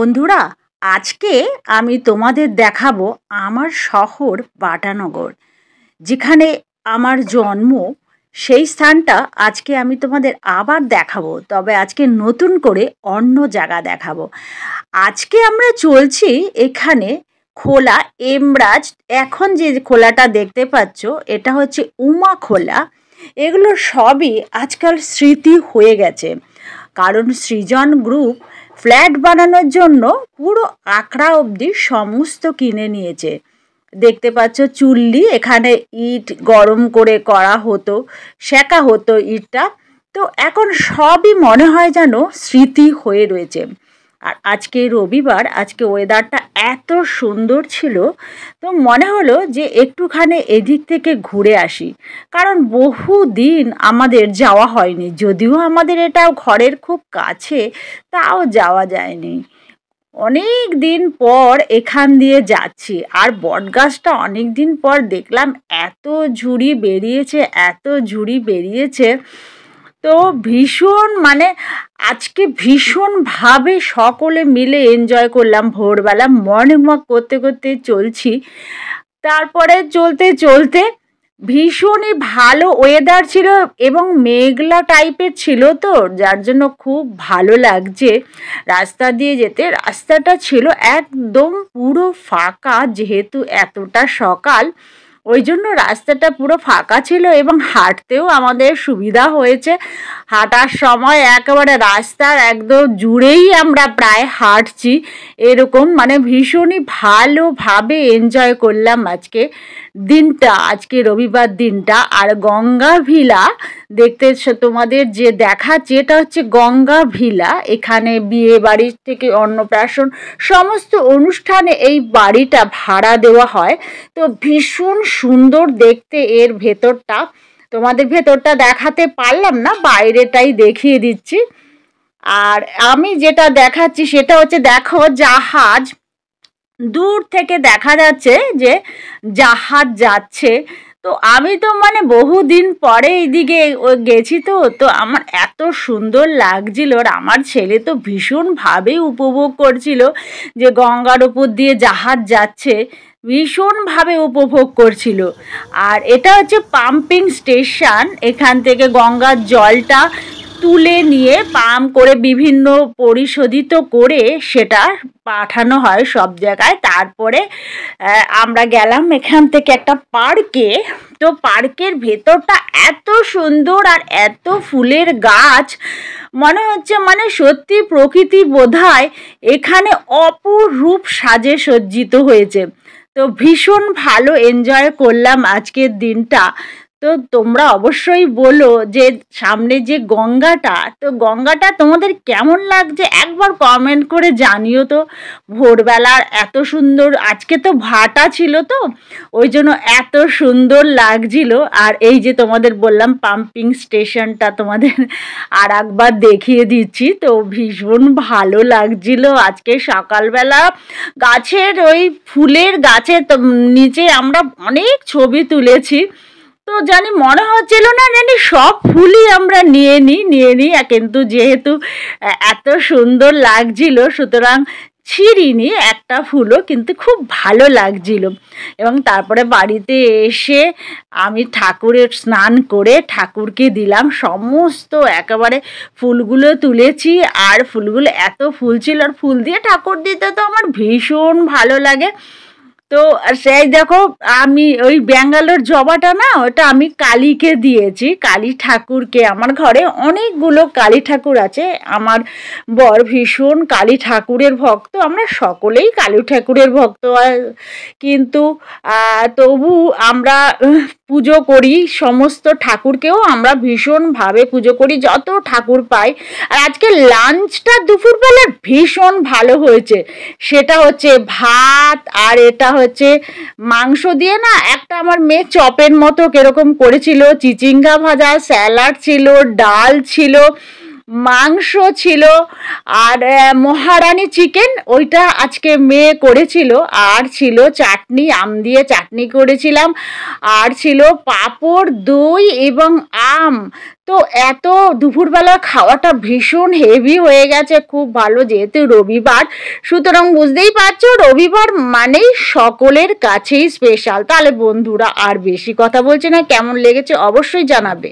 বন্ধুরা, আজকে আমি তোমাদের দেখাবো আমার শহর বাটানগর, যেখানে আমার জন্ম। সেই স্থানটা আজকে আমি তোমাদের আবার দেখাবো, তবে আজকে নতুন করে অন্য জায়গা দেখাবো। আজকে আমরা চলছি এখানে খোলা এমরাজ। এখন যে খোলাটা দেখতে পাচ্ছ এটা হচ্ছে উমা খোলা। এগুলো সবই আজকাল স্মৃতি হয়ে গেছে, কারণ সৃজন গ্রুপ ফ্ল্যাট বানানোর জন্য পুরো আকড়া অবধি সমস্ত কিনে নিয়েছে। দেখতে পাচ্ছ চুল্লি, এখানে ইট গরম করে করা হতো, সেঁকা হতো ইটটা। তো এখন সবই মনে হয় যেন স্মৃতি হয়ে রয়েছে। আর আজকে রবিবার, আজকে ওয়েদারটা এত সুন্দর ছিল, তো মনে হলো যে একটুখানি এদিক থেকে ঘুরে আসি, কারণ বহু দিন আমাদের যাওয়া হয়নি। যদিও আমাদের এটা ঘরের খুব কাছে, তাও যাওয়া যায়নি। অনেক দিন পর এখান দিয়ে যাচ্ছি, আর বটগাছটা অনেক দিন পর দেখলাম এত ঝুড়ি বেরিয়েছে, এত ঝুড়ি বেরিয়েছে। তো ভীষণ আজকে ভীষণভাবে সকলে মিলে এনজয় করলাম। ভোরবেলা মর্নিং ওয়াক করতে করতে চলছি, তারপরে চলতে চলতে ভীষণই ভালো ওয়েদার ছিল এবং মেঘলা টাইপের ছিল, তো যার জন্য খুব ভালো লাগছে রাস্তা দিয়ে যেতে। রাস্তাটা ছিল একদম পুরো ফাঁকা, যেহেতু এতটা সকাল, ওই জন্য রাস্তাটা পুরো ফাঁকা ছিল এবং হাঁটতেও আমাদের সুবিধা হয়েছে। হাঁটার সময় একেবারে রাস্তার একদম জুড়েই আমরা প্রায় হাঁটছি, এরকম ভীষণই ভালোভাবে এনজয় করলাম আজকে দিনটা, আজকে রবিবার দিনটা। আর গঙ্গা ভিলা দেখতে তোমাদের যে দেখাচ্ছে, এটা হচ্ছে গঙ্গা ভিলা। এখানে বিয়ে বাড়ির থেকে অন্নপ্রাশন সমস্ত অনুষ্ঠানে এই বাড়িটা ভাড়া দেওয়া হয়। তো ভীষণ সুন্দর দেখতে এর ভেতরটা। তোমাদের ভেতরটা দেখাতে পারলাম না, বাইরেটাই দেখিয়ে দিচ্ছি। আর আমি যেটা দেখাচ্ছি সেটা হচ্ছে, দেখো জাহাজ দূর থেকে দেখা যাচ্ছে যে জাহাজ যাচ্ছে। তো আমি তো বহুদিন পরে এইদিকে গেছি, তো আমার এত সুন্দর লাগছিল। আর আমার ছেলে তো ভীষণভাবে উপভোগ করছিল যে গঙ্গার উপর দিয়ে জাহাজ যাচ্ছে, ভীষণভাবে উপভোগ করছিল। আর এটা হচ্ছে পাম্পিং স্টেশন, এখান থেকে গঙ্গার জলটা তুলে নিয়ে পাম্প করে বিভিন্ন পরিশোধিত করে সেটা পাঠানো হয় সব জায়গায়। তারপরে আমরা গেলাম এখান থেকে একটা পার্কে। তো পার্কের ভেতরটা এত সুন্দর আর এত ফুলের গাছ, মনে হচ্ছে সত্যি প্রকৃতি বোধহয় এখানে অপরূপ সাজে সজ্জিত হয়েছে। তো ভীষণ ভালো এনজয় করলাম আজকের দিনটা। তো তোমরা অবশ্যই বলো যে সামনে যে গঙ্গাটা, তো গঙ্গাটা তোমাদের কেমন লাগছে একবার কমেন্ট করে জানিও তো। ভোরবেলার এত সুন্দর, আজকে তো ভাটা ছিল, তো ওই জন্য এত সুন্দর লাগছিল। আর এই যে তোমাদের বললাম পাম্পিং স্টেশনটা তোমাদের আর একবার দেখিয়ে দিচ্ছি। তো ভীষণ ভালো লাগছিল আজকে সকালবেলা। গাছের ওই ফুলের গাছের নিচে আমরা অনেক ছবি তুলেছি। তো মনে হচ্ছিল না সব ফুলই আমরা নিয়ে নিই, কিন্তু যেহেতু এত সুন্দর লাগছিল সুতরাং ছিঁড়িনি একটা ফুলও, কিন্তু খুব ভালো লাগছিল। এবং তারপরে বাড়িতে এসে আমি ঠাকুরের স্নান করে ঠাকুরকে দিলাম সমস্ত একেবারে ফুলগুলো তুলেছি। আর ফুলগুলো এত ফুল ছিল, আর ফুল দিয়ে ঠাকুর দিতে তো আমার ভীষণ ভালো লাগে। তো সেই দেখো, আমি ওই ব্যাঙ্গালোর জবাটা না, ওটা আমি কালীকে দিয়েছি, কালী ঠাকুরকে। আমার ঘরে অনেকগুলো কালী ঠাকুর আছে, আমার বর ভীষণ কালী ঠাকুরের ভক্ত, আমরা সকলেই কালী ঠাকুরের ভক্ত। কিন্তু তবু আমরা পুজো করি, সমস্ত ঠাকুরকেও আমরা ভীষণভাবে পুজো করি যত ঠাকুর পাই। আর আজকে লাঞ্চটা দুপুরবেলা ভীষণ ভালো হয়েছে, সেটা হচ্ছে ভাত, আর এটা হচ্ছে মাংস দিয়ে না একটা আমার মেয়ে চপের মতো কিরকম করেছিল, চিচিঙ্গা ভাজা, স্যালাড ছিল, ডাল ছিল, মাংস ছিল, আর মহারানী চিকেন ওইটা আজকে মেয়ে করেছিল, আর ছিল চাটনি, আম দিয়ে চাটনি করেছিলাম, আর ছিল পাঁপড়, দই এবং আম। তো এত দুপুরবেলা খাওয়াটা ভীষণ হেভি হয়ে গেছে, খুব ভালো, যেহেতু রবিবার, সুতরাং বুঝতেই পারছো রবিবার মানেই সকলের কাছেই স্পেশাল। তাহলে বন্ধুরা আর বেশি কথা বলছি না, কেমন লেগেছে অবশ্যই জানাবে।